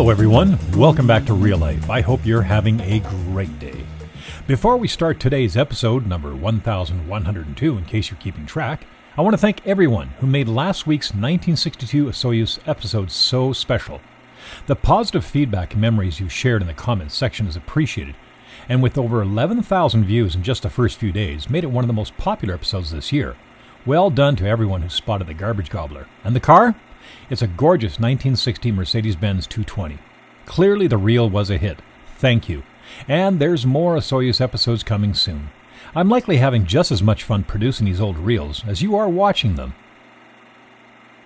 Hello everyone, welcome back to Real Life. I hope you're having a great day. Before we start today's episode, number 1102 in case you're keeping track, I want to thank everyone who made last week's 1962 Soyuz episode so special. The positive feedback and memories you shared in the comments section is appreciated, and with over 11,000 views in just the first few days, made it one of the most popular episodes this year. Well done to everyone who spotted the garbage gobbler. And the car? It's a gorgeous 1960 Mercedes-Benz 220. Clearly the reel was a hit. Thank you. And there's more Soyuz episodes coming soon. I'm likely having just as much fun producing these old reels as you are watching them.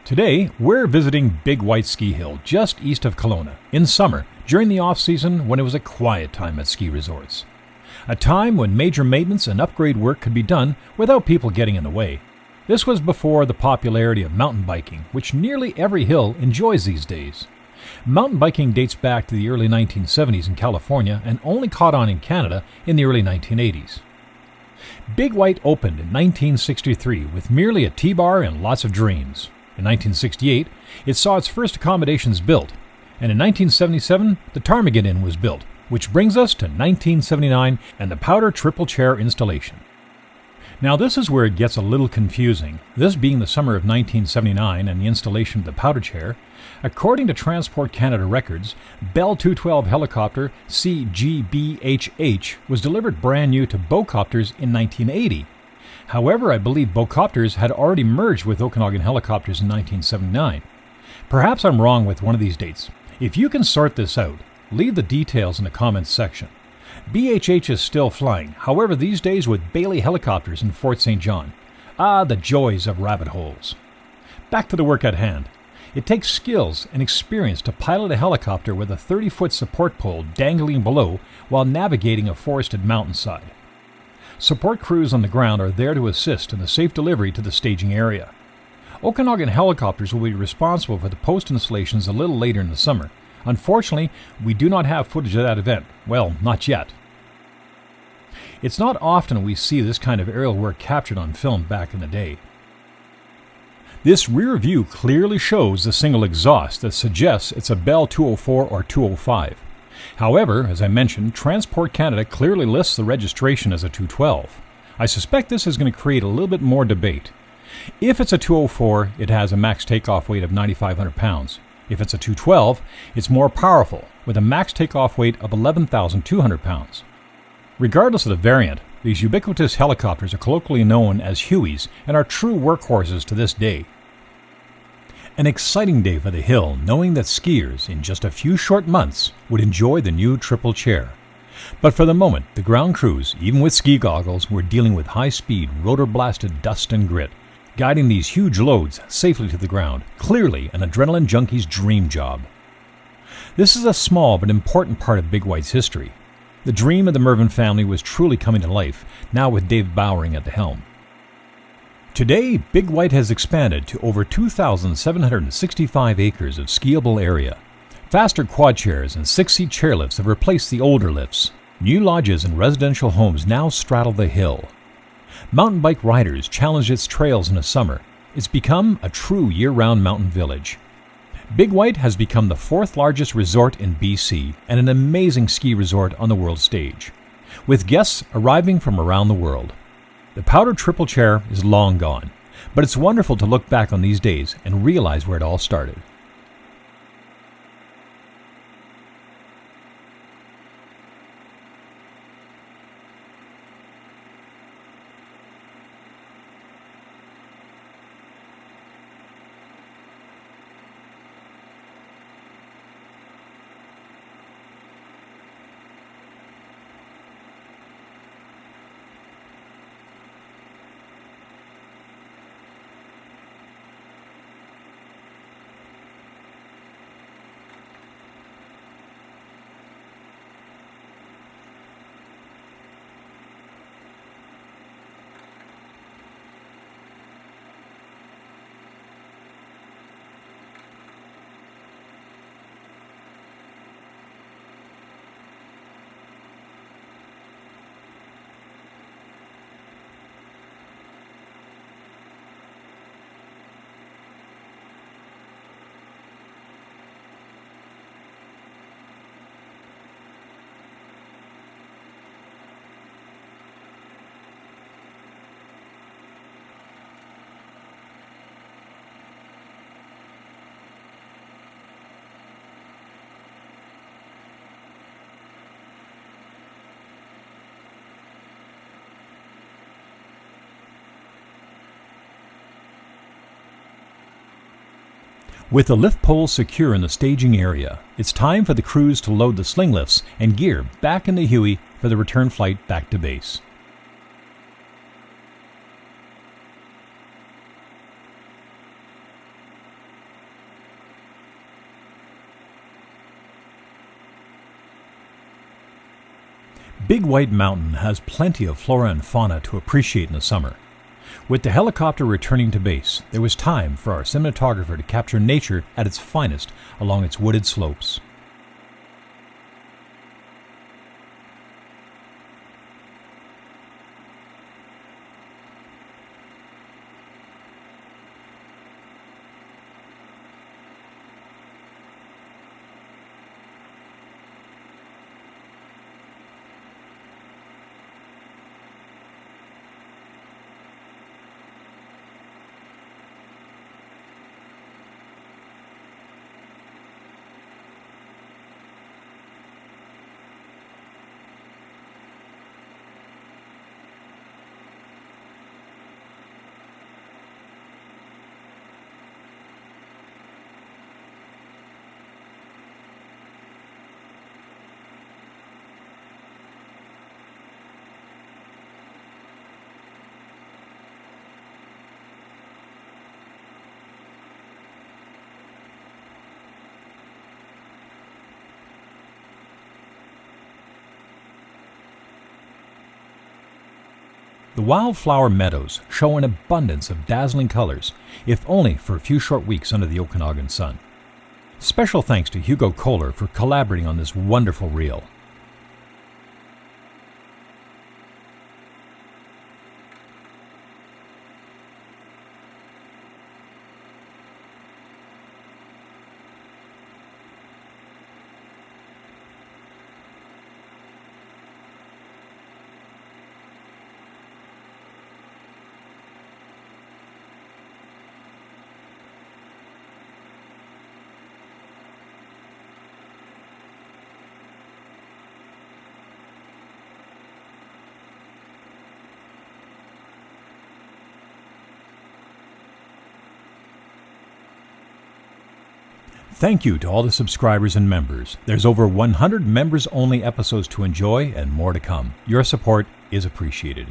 Today, we're visiting Big White Ski Hill, just east of Kelowna, in summer, during the off-season when it was a quiet time at ski resorts. A time when major maintenance and upgrade work could be done without people getting in the way. This was before the popularity of mountain biking, which nearly every hill enjoys these days. Mountain biking dates back to the early 1970s in California and only caught on in Canada in the early 1980s. Big White opened in 1963 with merely a T-bar and lots of dreams. In 1968, it saw its first accommodations built, and in 1977, the Ptarmigan Inn was built, which brings us to 1979 and the powder triple chair installation. Now this is where it gets a little confusing, this being the summer of 1979 and the installation of the powder chair. According to Transport Canada records, Bell 212 helicopter CGBHH was delivered brand new to Beaucopters in 1980. However, I believe Beaucopters had already merged with Okanagan Helicopters in 1979. Perhaps I'm wrong with one of these dates. If you can sort this out, leave the details in the comments section. BHH is still flying, however these days with Bailey Helicopters in Fort St. John. Ah, the joys of rabbit holes. Back to the work at hand. It takes skills and experience to pilot a helicopter with a 30-foot support pole dangling below while navigating a forested mountainside. Support crews on the ground are there to assist in the safe delivery to the staging area. Okanagan Helicopters will be responsible for the post-installations a little later in the summer. Unfortunately, we do not have footage of that event. Well, not yet. It's not often we see this kind of aerial work captured on film back in the day. This rear view clearly shows the single exhaust that suggests it's a Bell 204 or 205. However, as I mentioned, Transport Canada clearly lists the registration as a 212. I suspect this is going to create a little bit more debate. If it's a 204, it has a max takeoff weight of 9,500 pounds. If it's a 212, it's more powerful, with a max takeoff weight of 11,200 pounds. Regardless of the variant, these ubiquitous helicopters are colloquially known as Hueys and are true workhorses to this day. An exciting day for the hill, knowing that skiers, in just a few short months, would enjoy the new triple chair. But for the moment, the ground crews, even with ski goggles, were dealing with high-speed, rotor-blasted dust and grit, guiding these huge loads safely to the ground, clearly an adrenaline junkie's dream job. This is a small but important part of Big White's history. The dream of the Mervyn family was truly coming to life, now with Dave Bowering at the helm. Today, Big White has expanded to over 2,765 acres of skiable area. Faster quad chairs and 6-seat chairlifts have replaced the older lifts. New lodges and residential homes now straddle the hill. Mountain bike riders challenge its trails in the summer. It's become a true year-round mountain village. Big White has become the 4th largest resort in BC and an amazing ski resort on the world stage, with guests arriving from around the world. The powder triple chair is long gone, but it's wonderful to look back on these days and realize where it all started. With the lift poles secure in the staging area, it's time for the crews to load the sling lifts and gear back in the Huey for the return flight back to base. Big White Mountain has plenty of flora and fauna to appreciate in the summer. With the helicopter returning to base, there was time for our cinematographer to capture nature at its finest along its wooded slopes. The wildflower meadows show an abundance of dazzling colors, if only for a few short weeks under the Okanagan sun. Special thanks to Hugo Kohler for collaborating on this wonderful reel. Thank you to all the subscribers and members. There's over 100 members-only episodes to enjoy and more to come. Your support is appreciated.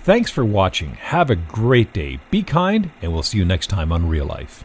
Thanks for watching. Have a great day. Be kind, and we'll see you next time on Real Life.